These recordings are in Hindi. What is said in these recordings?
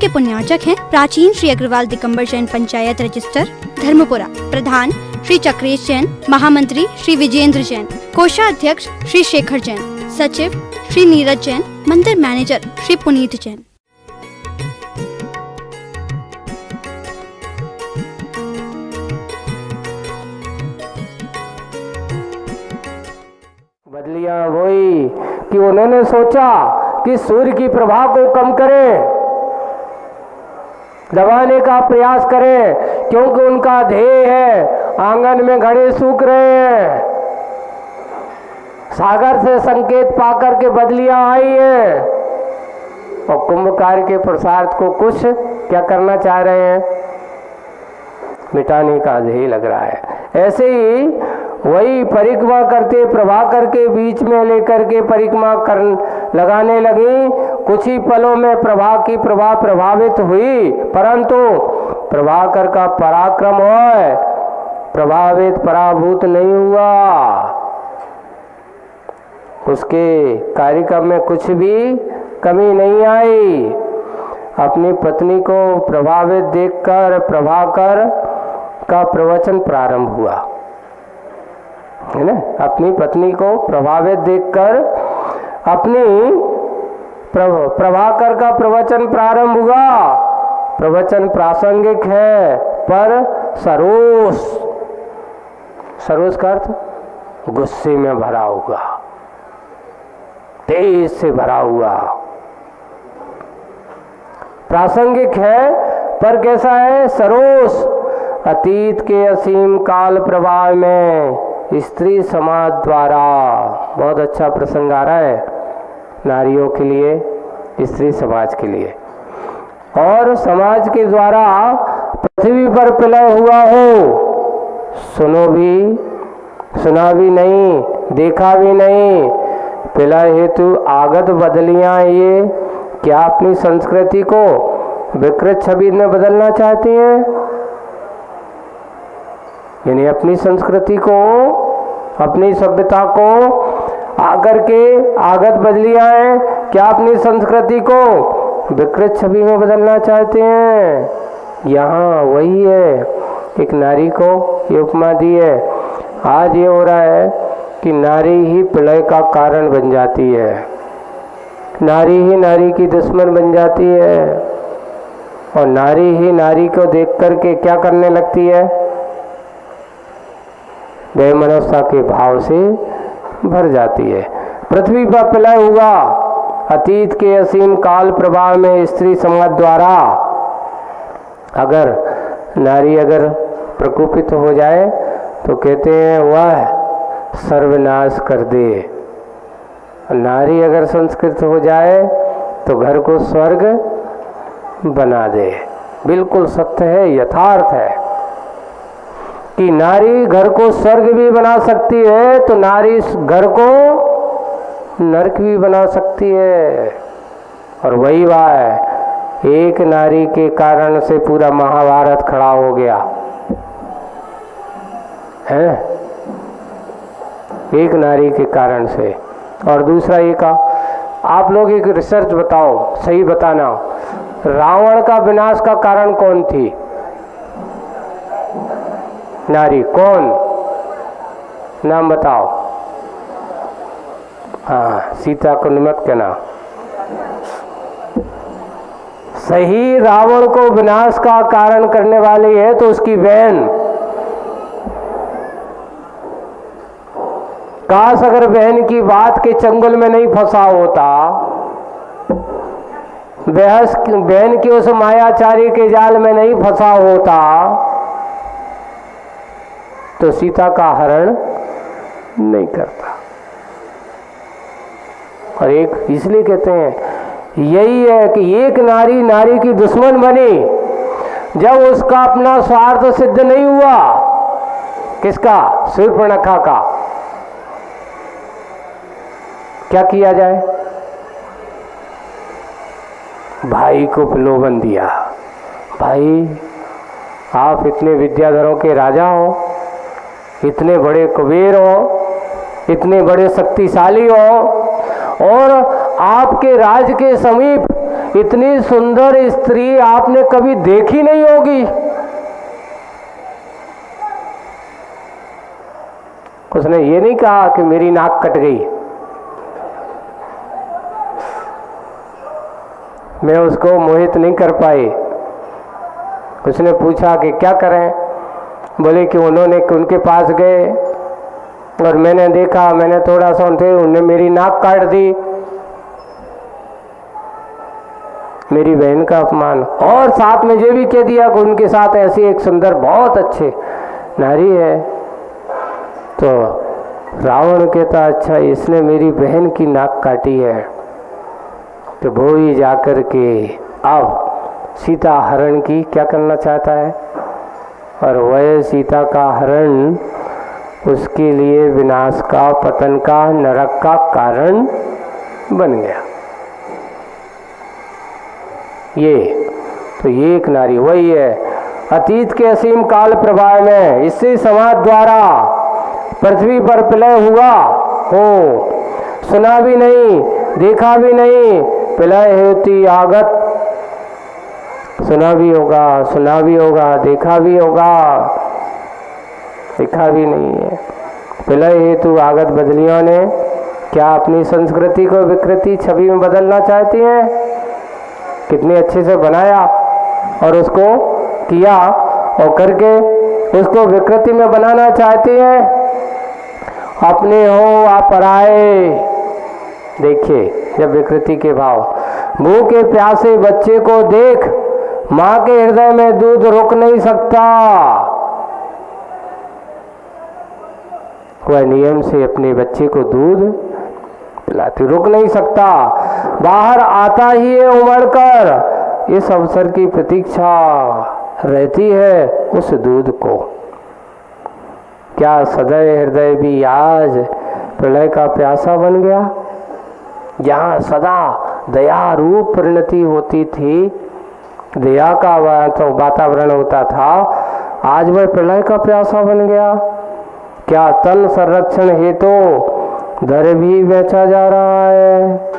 के पुण्यार्चक हैं प्राचीन श्री अग्रवाल दिगंबर जैन पंचायत रजिस्टर धर्मपुरा, प्रधान श्री चक्रेश जैन, महामंत्री श्री विजेंद्र जैन, कोषाध्यक्ष श्री शेखर जैन, सचिव श्री नीरज जैन, मंदिर मैनेजर श्री पुनीत जैन। बदलियां वही कि उन्होंने सोचा कि सूर्य की प्रभा को कम करें, दबाने का प्रयास करें, क्योंकि उनका ध्येय है आंगन में घड़े सूख रहे हैं। सागर से संकेत पाकर के बदलियां आई हैं और कुंभ कार्य के प्रसाद को कुछ क्या करना चाह रहे हैं, मिटाने का ध्येय लग रहा है। ऐसे ही वही परिक्रमा करते प्रभाकर के बीच में लेकर के परिक्रमा लगाने लगी। कुछ ही पलों में प्रभा की प्रभा प्रभावित हुई, परंतु प्रभाकर का पराक्रम है प्रभावित पराभूत नहीं हुआ। उसके कार्यक्रम में कुछ भी कमी नहीं आई। अपनी पत्नी को प्रभावित देखकर प्रभाकर का प्रवचन प्रारंभ हुआ, है ना। अपनी पत्नी को प्रभावित देखकर अपनी प्रभाकर का प्रवचन प्रारंभ हुआ। प्रवचन प्रासंगिक है पर सरोष, सरोष का अर्थ गुस्से में भरा हुआ, तेज से भरा हुआ। प्रासंगिक है पर कैसा है, सरोष। अतीत के असीम काल प्रवाह में स्त्री समाज द्वारा, बहुत अच्छा प्रसंग आ रहा है नारियों के लिए, स्त्री समाज के लिए, और समाज के द्वारा पृथ्वी पर प्रलय हुआ हो, सुना भी नहीं, देखा भी नहीं। प्रलय हेतु आगत बदलियां ये क्या अपनी संस्कृति को विकृत छवि में बदलना चाहती हैं? यानी अपनी संस्कृति को, अपनी सभ्यता को आकर के आगत बदलियां हैं क्या अपनी संस्कृति को विकृत छवि में बदलना चाहते हैं? यहाँ वही है, एक नारी को ये उपमा दी है। आज ये हो रहा है कि नारी ही प्रलय का कारण बन जाती है, नारी ही नारी की दुश्मन बन जाती है, और नारी ही नारी को देख करके क्या करने लगती है, वैमनस्यता के भाव से भर जाती है। पृथ्वी पर प्रलय हुआ अतीत के असीम काल प्रवाह में स्त्री समाज द्वारा। अगर नारी अगर प्रकोपित हो जाए तो कहते हैं वह सर्वनाश कर दे, नारी अगर संस्कृत हो जाए तो घर को स्वर्ग बना दे। बिल्कुल सत्य है, यथार्थ है कि नारी घर को स्वर्ग भी बना सकती है तो नारी घर को नरक भी बना सकती है। और वही बात है, एक नारी के कारण से पूरा महाभारत खड़ा हो गया है, एक नारी के कारण से। और दूसरा ये कहा, आप लोग एक रिसर्च बताओ, सही बताना, रावण का विनाश का कारण कौन थी? नारी। कौन? नाम बताओ। हाँ, सीता को मत कहना। सही, रावण को विनाश का कारण करने वाली है तो उसकी बहन। काश अगर बहन की बात के चंगुल में नहीं फंसा होता, बहन की उस मायाचारी के जाल में नहीं फंसा होता तो सीता का हरण नहीं करता। और एक इसलिए कहते हैं, यही है कि एक नारी नारी की दुश्मन बनी जब उसका अपना स्वार्थ सिद्ध नहीं हुआ। किसका? शूर्पणखा का। क्या किया जाए? भाई को प्रलोभन दिया, भाई आप इतने विद्याधरों के राजा हो, इतने बड़े कुबेर हो, इतने बड़े शक्तिशाली हो, और आपके राज के समीप इतनी सुंदर स्त्री आपने कभी देखी नहीं होगी। उसने ये नहीं कहा कि मेरी नाक कट गई। मैं उसको मोहित नहीं कर पाई। उसने पूछा कि क्या करें। बोले कि उनके पास गए और मैंने देखा, मैंने थोड़ा सा उन्होंने मेरी नाक काट दी। मेरी बहन का अपमान, और साथ में ये भी कह दिया कि उनके साथ ऐसी एक सुंदर बहुत अच्छे नारी है। तो रावण कहता अच्छा इसने मेरी बहन की नाक काटी है। तो वो ही जाकर के अब सीता हरण की क्या करना चाहता है, और वह सीता का हरण उसके लिए विनाश का, पतन का, नरक का कारण बन गया। ये एक नारी वही है। अतीत के असीम काल प्रवाह में इसी समाज द्वारा पृथ्वी पर प्रलय हुआ हो, सुना भी नहीं, देखा भी नहीं। प्रलय हेतु आगत, सुना भी होगा, देखा भी होगा, देखा भी नहीं है। प्रलय हेतु आगत बदलियों ने क्या अपनी संस्कृति को विकृति छवि में बदलना चाहती हैं? कितने अच्छे से बनाया और उसको किया और करके उसको विकृति में बनाना चाहती हैं। अपने हो आप पराए। देखिए जब विकृति के भाव, भूखे प्यासे बच्चे को देख माँ के हृदय में दूध रुक नहीं सकता। वह नियम से अपने बच्चे को दूध पिलाती, रुक नहीं सकता। बाहर आता ही है उमड़ कर, इस अवसर की प्रतीक्षा रहती है उस दूध को। क्या सदैव हृदय भी आज प्रलय का प्यासा बन गया? जहाँ सदा दया रूप परिणति होती थी, दया का वातावरण होता था, आज वह प्रलय का प्यासा बन गया। क्या तन संरक्षण हेतु धर्म भी बेचा जा रहा है?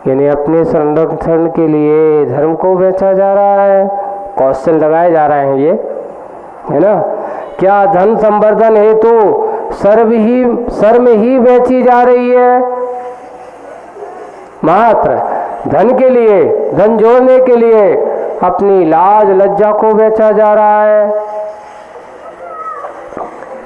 यानी अपने संरक्षण के लिए धर्म को बेचा जा रहा है। क्वेश्चन लगाए जा रहे हैं ये, है ना। क्या धन संवर्धन हेतु शर्म ही बेची जा रही है? मात्र धन के लिए, धन जोड़ने के लिए अपनी लाज लज्जा को बेचा जा रहा है।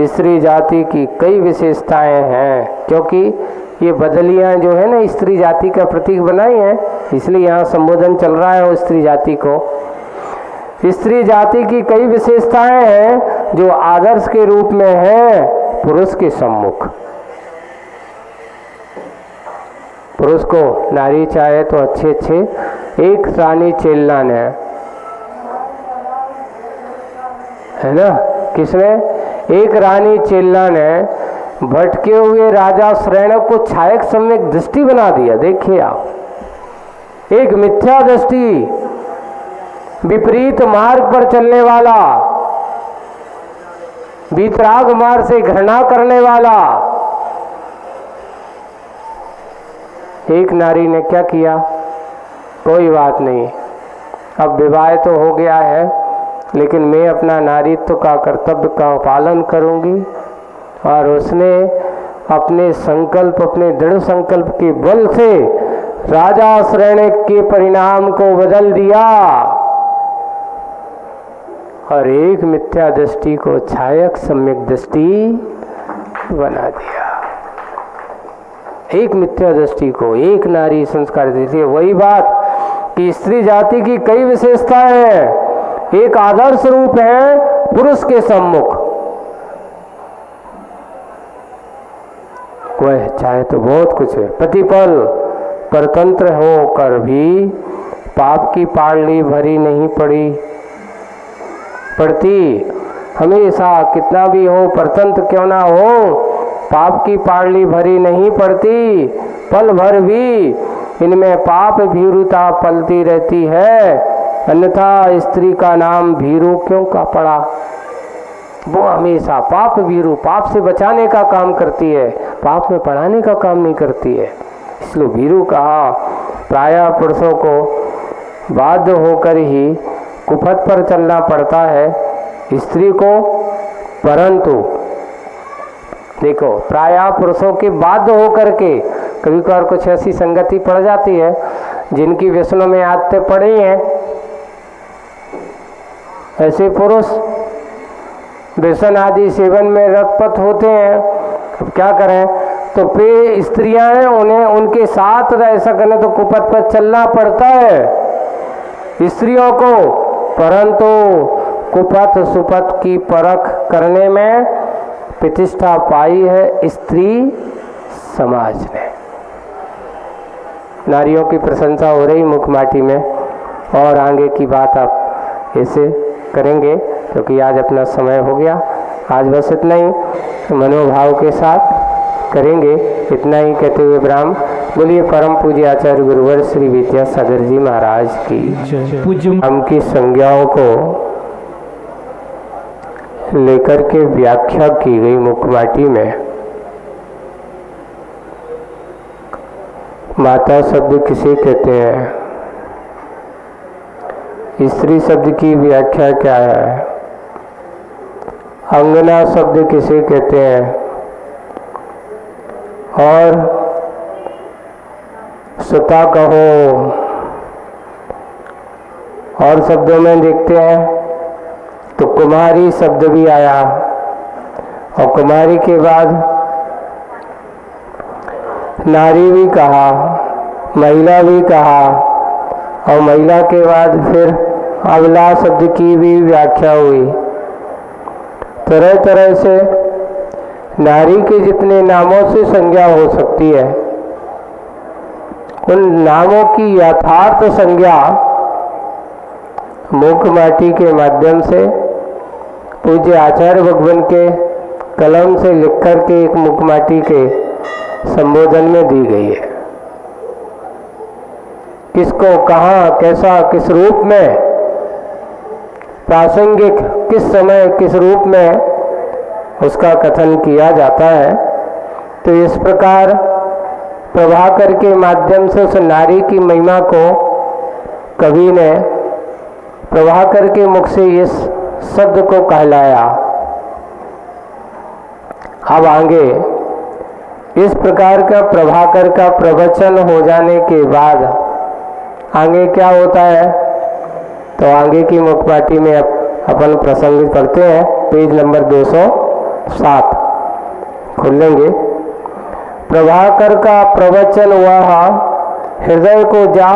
स्त्री जाति की कई विशेषताएं हैं, क्योंकि ये बदलियां जो है ना स्त्री जाति का प्रतीक बनाई है, इसलिए यहाँ संबोधन चल रहा है स्त्री जाति को। स्त्री जाति की कई विशेषताएं हैं जो आदर्श के रूप में है पुरुष के सम्मुख। पुरुष को नारी चाहे तो अच्छे अच्छे, एक रानी चेल्लान है ना। किसने? एक रानी चेल्लान है, भटके हुए राजा श्रेणक को छायक सम्यक दृष्टि बना दिया। देखिए आप, एक मिथ्या दृष्टि, विपरीत मार्ग पर चलने वाला, वीतराग मार्ग से घृणा करने वाला एक नारी ने क्या किया? कोई बात नहीं, अब विवाह तो हो गया है, लेकिन मैं अपना नारीत्व का कर्तव्य का पालन करूंगी। और उसने अपने संकल्प, अपने दृढ़ संकल्प के बल से राजा श्रेणिक के परिणाम को बदल दिया और एक मिथ्या दृष्टि को छायक सम्यक दृष्टि बना दिया। एक मिथ्या दृष्टि को एक नारी संस्कार देती। वही बात कि स्त्री जाति की कई विशेषताएं हैं। एक आदर्श रूप है पुरुष के सम्मुख, वह चाहे तो बहुत कुछ है। प्रतिपल परतंत्र होकर भी पाप की पालनी भरी नहीं पड़ती। हमेशा कितना भी हो, परतंत्र क्यों ना हो, पाप की पालनी भरी नहीं पड़ती। पल भर भी इनमें पाप भीरुता पलती रहती है, अन्यथा स्त्री का नाम भीरु क्यों का पड़ा? वो हमेशा पाप भीरु, पाप से बचाने का काम करती है, पाप में पढ़ाने का काम नहीं करती है, इसलिए भीरु कहा। प्रायः पुरुषों को बाध्य होकर ही कुपथ पर चलना पड़ता है स्त्री को। परंतु देखो, प्रायः पुरुषों के बाध्य होकर के कभी कभार कुछ ऐसी संगति पड़ जाती है जिनकी व्यसनों में आदतें पड़ी हैं, ऐसे पुरुष व्यसन आदि सेवन में रतपत होते हैं। अब क्या करें, तो पे स्त्रियां हैं, उन्हें उनके साथ रह सकने तो कुपथ पर चलना पड़ता है स्त्रियों को। परंतु कुपथ सुपथ की परख करने में प्रतिष्ठा पाई है स्त्री समाज ने। नारियों की प्रशंसा हो रही मुखमाटी में, और आगे की बात आप ऐसे करेंगे क्योंकि आज अपना समय हो गया। आज बस इतना ही मनोभाव के साथ करेंगे। इतना ही कहते हुए ब्राह्म बोलिए परम पूज्य आचार्य गुरुवर श्री विद्यासागर जी महाराज की पूज्य। हम की संज्ञाओं को लेकर के व्याख्या की गई मुखमाटी में। माता शब्द किसे कहते हैं, स्त्री शब्द की व्याख्या क्या है, अंगना शब्द किसे कहते हैं, और सुता कहो और शब्दों में देखते हैं तो कुमारी शब्द भी आया, और कुमारी के बाद नारी भी कहा, महिला भी कहा, और महिला के बाद फिर अबला शब्द की भी व्याख्या हुई। तरह तरह से नारी के जितने नामों से संज्ञा हो सकती है, उन नामों की यथार्थ संज्ञा मुखमाटी के माध्यम से पूज्य आचार्य भगवान के कलम से लिखकर के एक मुखमाटी के संबोधन में दी गई है। किसको, कहाँ, कैसा, किस रूप में, प्रासंगिक किस समय किस रूप में उसका कथन किया जाता है। तो इस प्रकार प्रभाकर के माध्यम से उस नारी की महिमा को कवि ने प्रभाकर के मुख से इस शब्द को कहलाया। अब आगे इस प्रकार का प्रभाकर का प्रवचन हो जाने के बाद आगे क्या होता है, तो आगे की मुखपाटी में अपन प्रसंग करते हैं। पेज नंबर 207 खोलेंगे। प्रभाकर का प्रवचन वह हृदय को जा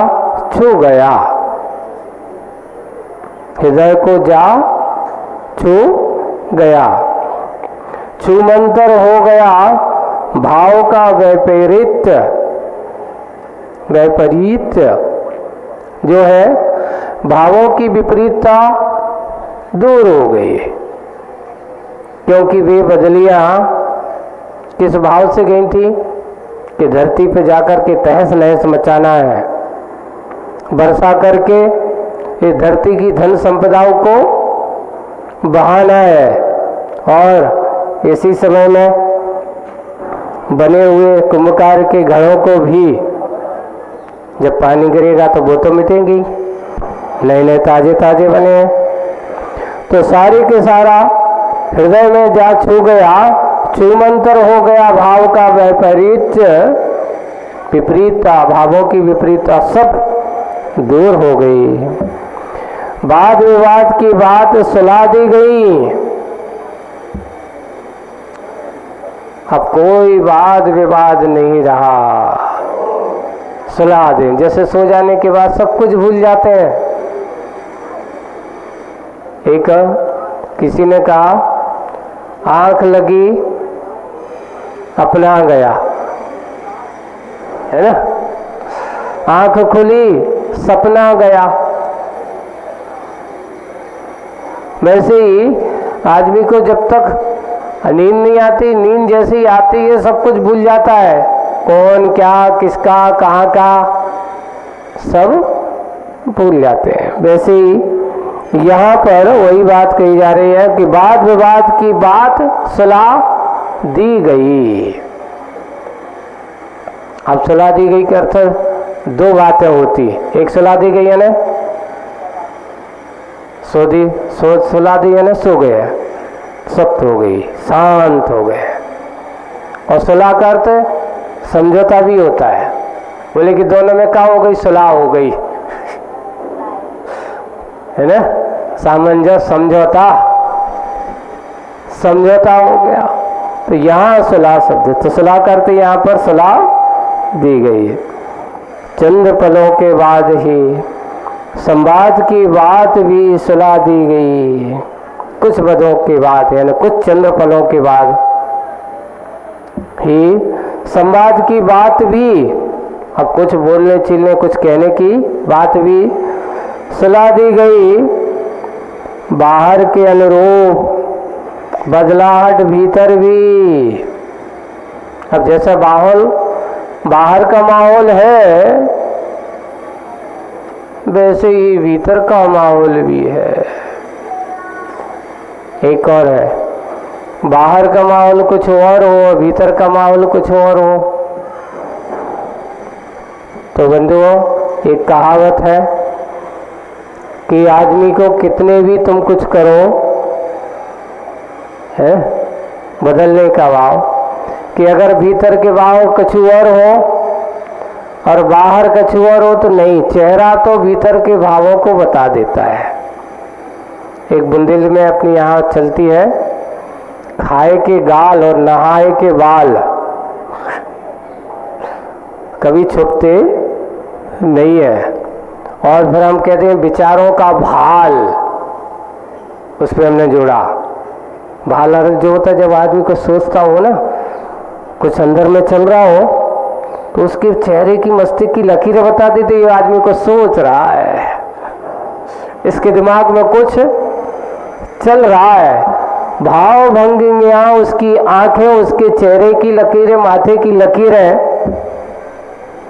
छू गया, हृदय को जा छू गया, छूमंतर हो गया भाव का वैपरीत्य, वैपरीत्य जो है भावों की विपरीतता दूर हो गई, क्योंकि वे बदलियां किस भाव से गई थी कि धरती पे जाकर के तहस नहस मचाना है, बरसा करके इस धरती की धन संपदाओं को बहाना है, और इसी समय में बने हुए कुंभकार के घरों को भी जब पानी गिरेगा तो वो तो मिटेंगी, नए नए ताजे ताजे बने हैं। तो सारे के सारा हृदय में जा छू गया, छूमंतर हो गया भाव का वैपरीत्य, विपरीतता, भावों की विपरीतता सब दूर हो गई। वाद विवाद की बात सुला दी गई। अब कोई वाद विवाद नहीं रहा, सुला दें। जैसे सो जाने के बाद सब कुछ भूल जाते हैं। एक किसी ने कहा आंख लगी अपना गया, है ना, आंख खुली सपना गया। वैसे ही आदमी को जब तक नींद नहीं आती, नींद जैसी आती है सब कुछ भूल जाता है, कौन क्या किसका कहाँ का सब भूल जाते हैं। वैसे ही यहाँ पर वही बात कही जा रही है कि वाद विवाद की बात सलाह दी गई। अब सलाह दी गई के अर्थ दो बातें होती, एक सलाह दी गई है ना सुला दी है ना, सो गए, सख्त हो गई, शांत हो गए। और सुलह का अर्थ समझौता भी होता है। बोले कि दोनों में क्या हो गई? सुलह हो गई, है ना, सामंजस्य, समझौता हो गया। तो यहाँ सुलह शब्द, तो सुलह करते यहाँ पर सुलह दी गई है। चंद पलों के बाद ही संवाद की बात भी सुलह दी गई। कुछ पदों के बाद, यानी कुछ चंद्र पलों के बाद ही संवाद की बात भी, अब कुछ बोलने चिलने कुछ कहने की बात भी सुलह दी गई। बाहर के अनुरूप बदलाहट भीतर भी। अब जैसा बाहर का माहौल है, वैसे ही भीतर का माहौल भी है। एक और है, बाहर का माहौल कुछ और हो, भीतर का माहौल कुछ और हो। तो बंधुओं, एक कहावत है कि आदमी को कितने भी तुम कुछ करो, है बदलने का भाव, कि अगर भीतर के भाव कुछ और हो और बाहर कुछ और हो तो नहीं, चेहरा तो भीतर के भावों को बता देता है। एक बुंदेल में अपनी यहाँ चलती है, खाए के गाल और नहाए के बाल कभी छुपते नहीं है। और फिर हम कहते हैं विचारों का भाल, उस पर हमने जोड़ा। भाल अर्थ जो होता है, जब आदमी को सोचता हो ना, कुछ अंदर में चल रहा हो, तो उसके चेहरे की मस्तिष्क की लकीरें बता देती, ये आदमी को सोच रहा है, इसके दिमाग में कुछ चल रहा है। भाव भंगियाँ, उसकी आंखें, उसके चेहरे की लकीरें, माथे की लकीरें।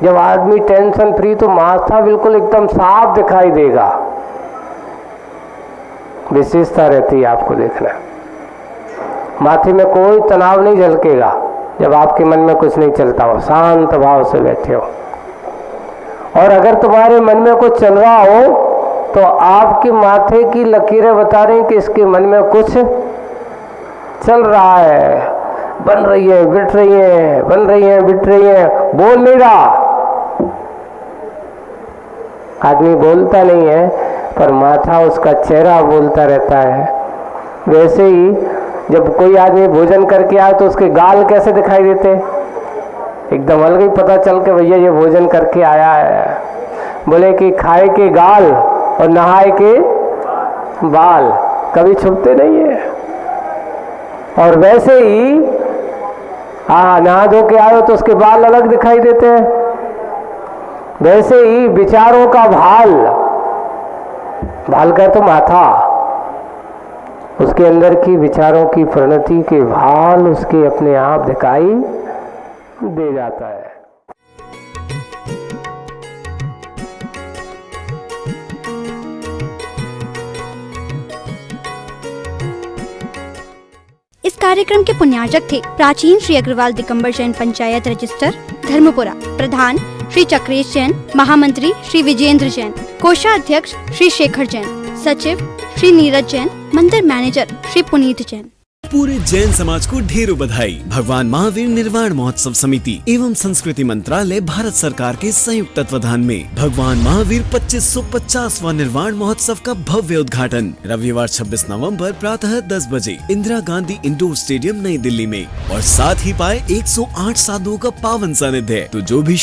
जब आदमी टेंशन फ्री, तो माथा बिल्कुल एकदम साफ दिखाई देगा। विशेषता रहती है, आपको देखना, माथे में कोई तनाव नहीं झलकेगा जब आपके मन में कुछ नहीं चलता हो, शांत भाव से बैठे हो। और अगर तुम्हारे मन में कुछ चल रहा हो, तो आपके माथे की लकीरें बता रही हैं कि इसके मन में कुछ चल रहा है, बन रही है, बिट रही है, बन रही है, बिट रही है, बोल नहीं रहा। आदमी बोलता नहीं है, पर माथा, उसका चेहरा बोलता रहता है। वैसे ही जब कोई आदमी भोजन करके आए, तो उसके गाल कैसे दिखाई देते? एकदम अलग ही पता चल के भैया ये भोजन करके आया है। बोले कि खाए के गाल और नहाए के बाल कभी छुपते नहीं है। और वैसे ही नहा धो के आए हो, तो उसके बाल अलग दिखाई देते हैं। वैसे ही विचारों का भाल कर तो माथा, उसके अंदर की विचारों की परिणति के भाल उसके अपने आप दिखाई दे जाता है। इस कार्यक्रम के पुण्यार्जक थे प्राचीन श्री अग्रवाल दिगंबर जैन पंचायत रजिस्टर धर्मपुरा, प्रधान श्री चक्रेश जैन, महामंत्री श्री विजेंद्र जैन, कोषाध्यक्ष श्री शेखर जैन, सचिव श्री नीरज जैन, मंदिर मैनेजर श्री पुनीत जैन। पूरे जैन समाज को ढेरों बधाई। भगवान महावीर निर्वाण महोत्सव समिति एवं संस्कृति मंत्रालय भारत सरकार के संयुक्त तत्वाधान में भगवान महावीर 2550वां निर्वाण महोत्सव का भव्य उद्घाटन रविवार 26 नवंबर प्रातः 10 बजे इंदिरा गांधी इंडोर स्टेडियम नई दिल्ली में। और साथ ही पाए 108 साधुओं का पावन सानिध्य। तो जो भी